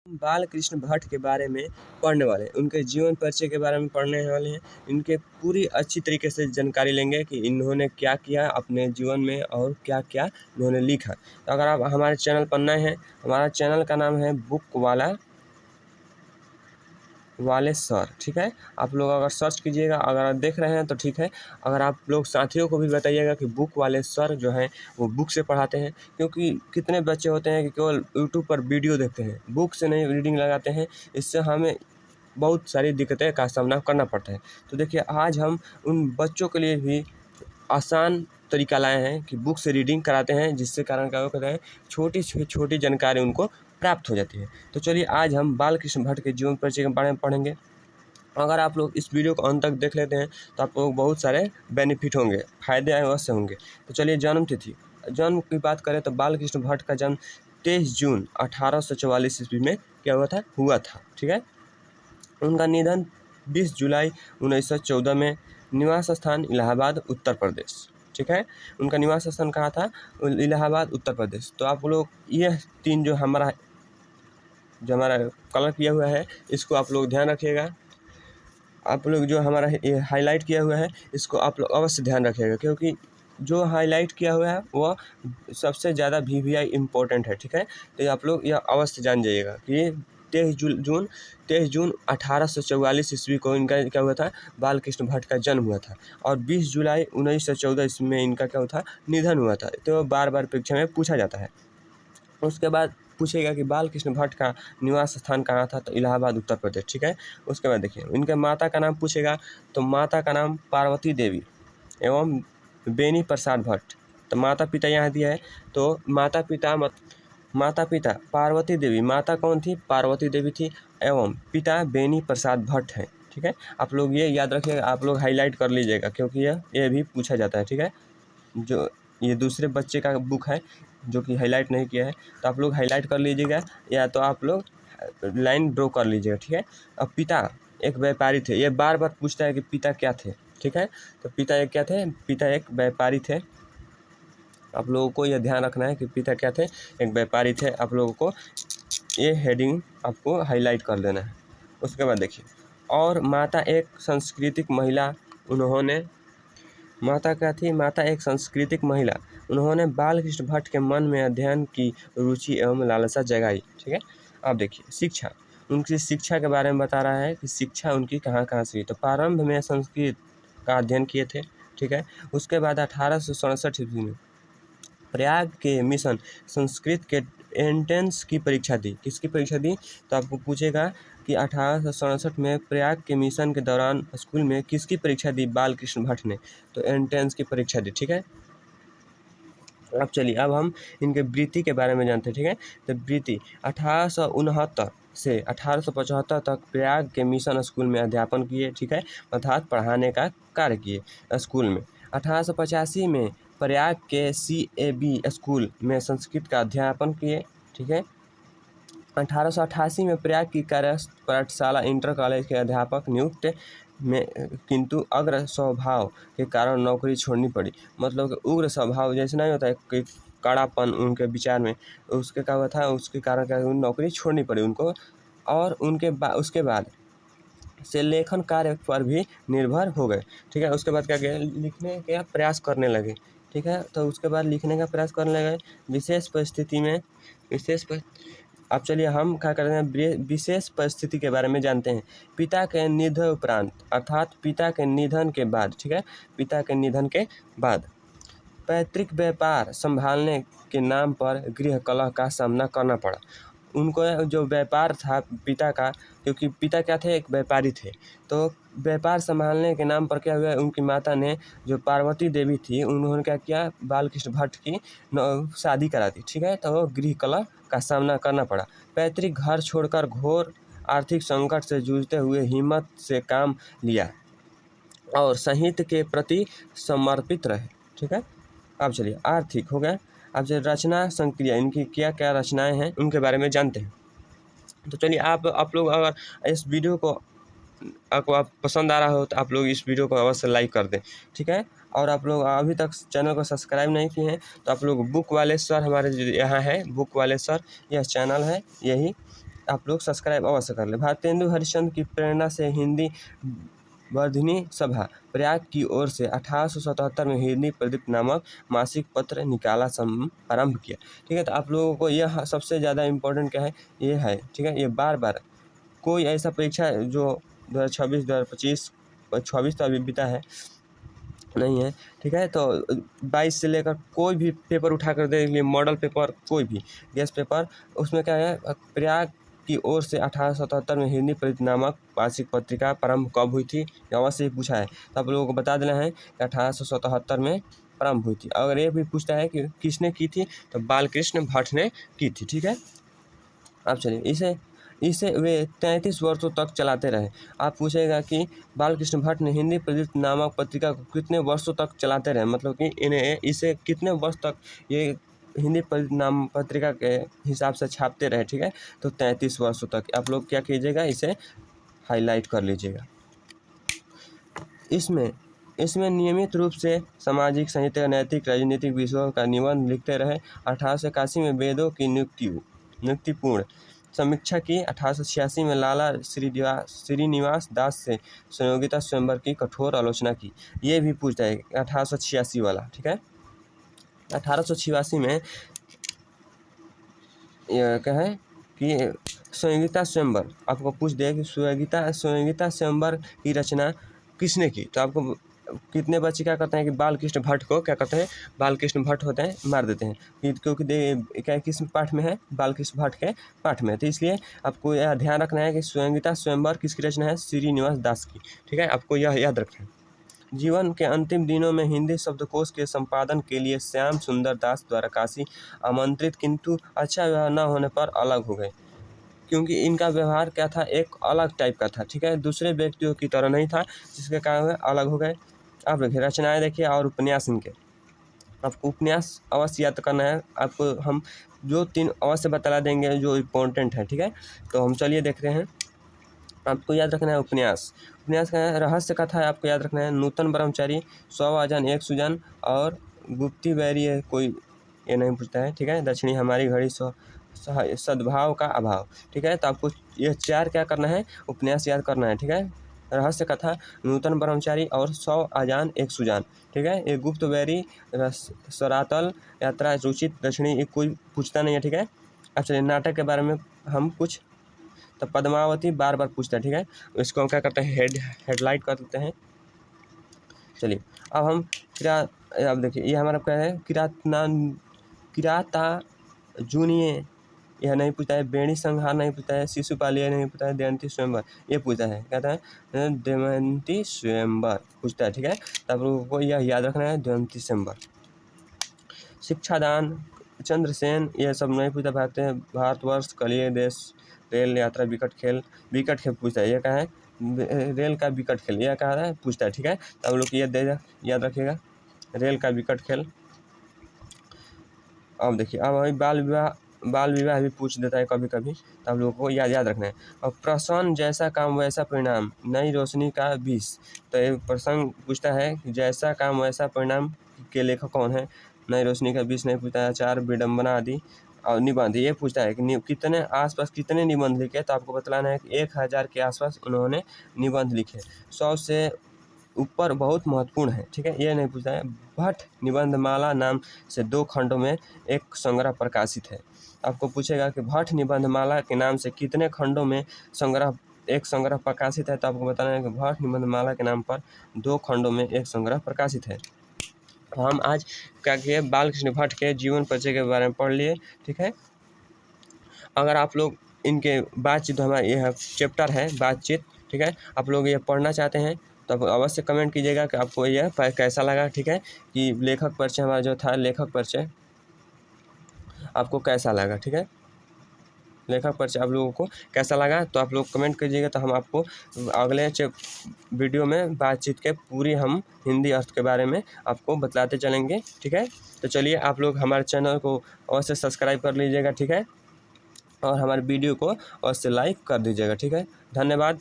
बालकृष्ण भट्ट के बारे में पढ़ने वाले हैं, उनके जीवन परिचय के बारे में पढ़ने वाले हैं। इनके पूरी अच्छी तरीके से जानकारी लेंगे कि इन्होंने क्या किया अपने जीवन में और क्या क्या इन्होंने लिखा। तो अगर आप हमारे चैनल पर नए हैं, हमारा चैनल का नाम है बुक वाले सर, ठीक है। आप लोग अगर सर्च कीजिएगा, अगर आप देख रहे हैं तो ठीक है। अगर आप लोग साथियों को भी बताइएगा कि बुक वाले सर जो हैं वो बुक से पढ़ाते हैं, क्योंकि कितने बच्चे होते हैं कि केवल यूट्यूब पर वीडियो देखते हैं, बुक से नहीं रीडिंग लगाते हैं। इससे हमें बहुत सारी दिक्कतें का सामना करना पड़ता है। तो देखिए, आज हम उन बच्चों के लिए भी आसान तरीका लाए हैं कि बुक से रीडिंग कराते हैं, जिससे कारण क्या होता है, छोटी छोटी जानकारी उनको प्राप्त हो जाती है। तो चलिए, आज हम बालकृष्ण भट्ट के जीवन परिचय के बारे में पढ़ेंगे। अगर आप लोग इस वीडियो को अंत तक देख लेते हैं तो आप लोग बहुत सारे बेनिफिट होंगे, फायदे अवश्य होंगे। तो चलिए, जन्म की बात करें तो बालकृष्ण भट्ट का जन्म 23 जून 1844 ईस्वी में क्या हुआ था, ठीक है। उनका निधन 20 जुलाई 1914 में। निवास स्थान इलाहाबाद उत्तर प्रदेश, ठीक है। उनका निवास स्थान कहाँ था? इलाहाबाद उत्तर प्रदेश। तो आप लोग यह तीन जो हमारा कलर किया हुआ है, इसको आप लोग ध्यान रखिएगा। आप लोग जो हमारा हाईलाइट किया हुआ है, इसको आप लोग अवश्य ध्यान रखिएगा, क्योंकि जो हाईलाइट किया हुआ है वह सबसे ज़्यादा VVI इम्पोर्टेंट है, ठीक है। तो आप लोग यह अवश्य जान जाइएगा कि 23 जून 1844 ईस्वी को इनका क्या हुआ था? बालकृष्ण भट्ट का जन्म हुआ था। और 20 जुलाई 1914 ईस्वी में इनका क्या हुआ था? निधन हुआ था। तो बार बार परीक्षा में पूछा जाता है। उसके बाद पूछेगा कि बालकृष्ण भट्ट का निवास स्थान कहाँ था? तो इलाहाबाद उत्तर प्रदेश, ठीक है। उसके बाद देखिए, इनके माता का नाम पूछेगा, तो माता का नाम पार्वती देवी एवं बेनी प्रसाद भट्ट। तो माता पिता यहाँ दिया है। तो माता पिता पार्वती देवी, माता कौन थी? पार्वती देवी थी, एवं पिता बेनी प्रसाद भट्ट हैं, ठीक है। आप लोग ये याद रखिएगा, आप लोग हाईलाइट कर लीजिएगा, क्योंकि ये भी पूछा जाता है, ठीक है। जो ये दूसरे बच्चे का बुक है जो कि हाईलाइट नहीं किया है, तो आप लोग हाईलाइट कर लीजिएगा, या तो आप लोग लाइन ड्रॉ कर लीजिएगा, ठीक है। अब पिता एक व्यापारी थे, ये बार बार पूछता है कि पिता क्या थे, ठीक है। तो पिता एक क्या थे? पिता एक व्यापारी थे। आप लोगों को यह ध्यान रखना है कि पिता क्या थे? एक व्यापारी थे। आप लोगों को ये हेडिंग आपको हाईलाइट कर देना है। उसके बाद देखिए, और माता एक सांस्कृतिक महिला, उन्होंने माता क्या थी? माता एक सांस्कृतिक महिला, उन्होंने बालकृष्ण भट्ट के मन में अध्ययन की रुचि एवं लालसा जगाई, ठीक है। अब देखिए, शिक्षा, उनकी शिक्षा के बारे में बता रहा है कि शिक्षा उनकी कहाँ कहाँ से हुई। तो प्रारंभ में संस्कृत का अध्ययन किए थे, ठीक है। उसके बाद 1867 ईस्वी में प्रयाग के मिशन संस्कृत के एंट्रेंस की परीक्षा दी। किसकी परीक्षा दी? तो आपको पूछेगा कि 1867 में प्रयाग के मिशन के दौरान स्कूल में किसकी परीक्षा दी बालकृष्ण भट्ट ने? तो एंट्रेंस की परीक्षा दी, ठीक है। अब चलिए, अब हम इनके वृत्ति के बारे में जानते हैं, ठीक है। तो वृत्ति 1869 से 1875 तक प्रयाग के मिशन स्कूल में अध्यापन किए, ठीक है, अर्थात पढ़ाने का कार्य किए स्कूल में। 1885 में प्रयाग के CAB स्कूल में संस्कृत का अध्यापन किए, ठीक है। 1888 में प्रयाग की पाठशाला इंटर कॉलेज के अध्यापक नियुक्त में, किंतु अग्र स्वभाव के कारण नौकरी छोड़नी पड़ी। मतलब कि उग्र स्वभाव जैसे नहीं होता है कि कड़ापन उनके विचार में, उसके क्या हुआ था? उसके कारण क्या हुआ? नौकरी छोड़नी पड़ी उनको। और उसके बाद से लेखन कार्य पर भी निर्भर हो गए, ठीक है। उसके बाद क्या किया? लिखने का प्रयास करने लगे, ठीक है। तो उसके बाद लिखने का प्रयास करने लगे विशेष परिस्थिति में अब चलिए, हम क्या करते हैं? विशेष परिस्थिति के बारे में जानते हैं। पिता के निधन उपरांत, अर्थात पिता के निधन के बाद, ठीक है, पिता के निधन के बाद पैतृक व्यापार संभालने के नाम पर गृह कलह का सामना करना पड़ा। उनको जो व्यापार था पिता का, क्योंकि पिता क्या थे? एक व्यापारी थे। तो व्यापार संभालने के नाम पर क्या हुआ? उनकी माता ने, जो पार्वती देवी थी, उन्होंने क्या किया? बालकृष्ण भट्ट की शादी करा दी, ठीक है। तो गृह कलह का सामना करना पड़ा। पैतृक घर छोड़कर घोर आर्थिक संकट से जूझते हुए हिम्मत से काम लिया और साहित्य के प्रति समर्पित रहे, ठीक है। अब चलिए, आर्थिक हो गया। अब जो रचना संक्रिया, इनकी क्या क्या रचनाएं हैं उनके बारे में जानते हैं। तो चलिए, आप लोग अगर इस वीडियो को आपको पसंद आ रहा हो तो आप लोग इस वीडियो को अवश्य लाइक कर दें, ठीक है। और आप लोग अभी तक चैनल को सब्सक्राइब नहीं किए हैं तो आप लोग बुक वाले सर हमारे यहाँ है, बुक वाले सर, यह चैनल है, यही आप लोग सब्सक्राइब अवश्य कर लें। भारतेंदु हरिश्चंद्र की प्रेरणा से हिंदी वर्धिनी सभा प्रयाग की ओर से 1877 में हिंदी प्रदीप नामक मासिक पत्र निकाला आरंभ किया। ठीक है, तो आप लोगों को यह सबसे ज़्यादा इम्पोर्टेंट क्या है, ये है। ठीक है, ये बार बार कोई ऐसा परीक्षा जो 2026 2025 26 तो अभी बीता है नहीं है। ठीक है, तो 22 से लेकर कोई भी पेपर उठा कर देख लिए, मॉडल पेपर कोई भी गेस्ट पेपर, उसमें क्या है, प्रयाग की ओर से 1877 में हिंदी प्रदीप नामक मासिक पत्रिका प्रारंभ कब हुई थी, यहाँ से पूछा है। तो आप लोगों को बता देना है कि 1877 में प्रारंभ हुई थी। अगर ये भी पूछता है कि किसने की थी, तो बालकृष्ण भट्ट ने की थी। ठीक है, अब चलिए इसे वे 33 वर्षों तक चलाते रहे। आप पूछेगा कि बालकृष्ण भट्ट ने हिंदी प्रदीप नामक पत्रिका को कितने वर्षों तक चलाते रहे, मतलब कि इसे कितने वर्ष तक ये हिंदी प्रदीप नाम पत्रिका के हिसाब से छापते रहे। ठीक है, तो 33 वर्षों तक। आप लोग क्या कीजिएगा, इसे हाईलाइट कर लीजिएगा। इसमें नियमित रूप से सामाजिक, साहित्य, नैतिक, राजनीतिक विषयों का निबंध लिखते रहे। 1881 में वेदों की नियुक्तिपूर्ण समीक्षा की। 1886 में लाला श्रीनिवास दास से संयोगिता स्वयंवर की कठोर आलोचना की। ये भी पूछता है 1886 वाला। ठीक है, 1886 में क्या है कि संयोगिता स्वयंवर आपको पूछ दे कि संयोगिता स्वयंवर की रचना किसने की, तो आपको कितने बच्चे क्या करते हैं कि बालकृष्ण भट्ट को क्या करते हैं, बालकृष्ण भट्ट होते हैं, मार देते हैं, क्योंकि क्या किस पाठ में है, बालकृष्ण भट्ट के पाठ में। तो इसलिए आपको यह ध्यान रखना है कि संयोगिता स्वयंवर किसकी रचना है, श्रीनिवास दास की। ठीक है, आपको यह याद रखना है। जीवन के अंतिम दिनों में हिंदी शब्दकोश के संपादन के लिए श्याम सुंदर दास द्वारा काशी आमंत्रित, किंतु अच्छा व्यवहार न होने पर अलग हो गए, क्योंकि इनका व्यवहार क्या था, एक अलग टाइप का था। ठीक है, दूसरे व्यक्तियों की तरह नहीं था, जिसके कारण अलग हो गए। आप देखिए रचनाएं देखिए और उपन्यास इनके, आपको उपन्यास अवश्य याद करना है। आपको हम जो 3 अवश्य बता देंगे जो इम्पोर्टेंट है। ठीक है, तो हम चलिए देखते हैं। आपको याद रखना है उपन्यास का है, रहस्य कथा है, आपको याद रखना है, नूतन ब्रह्मचारी, 100 आजान 1 सुजान और गुप्ती बैरी है, कोई ये नहीं पूछता है। ठीक है, दक्षिणी हमारी घड़ी, सद्भाव का अभाव। ठीक है, तो आपको ये 4 क्या करना है, उपन्यास याद करना है। ठीक है, रहस्य कथा, नूतन ब्रह्मचारी और 100 आजान 1 सुजान। ठीक है, ये गुप्त बैरी, सरातल यात्रा, रुचित, दक्षिणी, ये कोई पूछता नहीं है। ठीक है, अब चलिए नाटक के बारे में हम कुछ, तो पद्मावती बार बार पूछता है। ठीक है, इसको हम क्या करते हैं, हेडलाइट कर देते हैं। चलिए अब हम अब देखिए ये हमारा क्या है, किराता जूनिये, यह नहीं पूछता है। बेणी संहार नहीं पूछता है। शिशुपाल ये नहीं पूछता है। दमयंती स्वयंवर ये पूछता है, कहता है दमयंती स्वयंवर पूछता है। ठीक है, तो आप लोगों को यह याद रखना है, दमयंती स्वयंवर। शिक्षादान, चंद्रसेन ये सब नहीं पूछता। भारतवर्ष, कलिय देश, रेल यात्रा, विकट खेल पूछता है। ये क्या है, रेल का विकट खेल, यह कहा है पूछता है। ठीक है, तो आप लोग ये याद रखिएगा, रेल का विकट खेल। अब देखिए अब वही बाल विवाह भी पूछ देता है कभी कभी, तो आप लोगों को याद रखना है। और प्रसन्न जैसा काम वैसा परिणाम, नई रोशनी का 20, तो ये प्रसंग पूछता है कि जैसा काम वैसा परिणाम के लेखक कौन है, नई रोशनी का 20 नहीं पूछता है। 4 विडम्बना आदि और निबंध ये पूछता है कि कितने आसपास कितने निबंध लिखे, तो आपको बतलाना है कि 1000 के आसपास उन्होंने निबंध लिखे। 100 से ऊपर बहुत महत्वपूर्ण है। ठीक है, ये नहीं पूछता है। भट्ट निबंधमाला नाम से 2 खंडों में एक संग्रह प्रकाशित है। आपको पूछेगा कि भट्ट निबंधमाला के नाम से कितने खंडों में एक संग्रह प्रकाशित है, तो आपको बताना है कि भट्ट निबंधमाला के नाम पर 2 खंडों में एक संग्रह प्रकाशित है। तो हम आज क्या किए, बालकृष्ण भट्ट के जीवन परिचय के बारे में पढ़ लिए। ठीक है, अगर आप लोग इनके बातचीत, हमारा यह चैप्टर है बातचीत। ठीक है, आप लोग ये पढ़ना चाहते हैं तो आप अवश्य कमेंट कीजिएगा कि आपको यह कैसा लगा। ठीक है, कि लेखक परिचय हमारा जो था, लेखक परिचय आपको कैसा लगा। ठीक है, लेखक परिचय आप लोगों को कैसा लगा, तो आप लोग कमेंट कीजिएगा, तो हम आपको अगले वीडियो में बातचीत के पूरी हम हिंदी अर्थ के बारे में आपको बतलाते चलेंगे। ठीक है, तो चलिए आप लोग हमारे चैनल को अवश्य सब्सक्राइब कर लीजिएगा। ठीक है, और हमारे वीडियो को अवश्य लाइक कर दीजिएगा। ठीक है, धन्यवाद।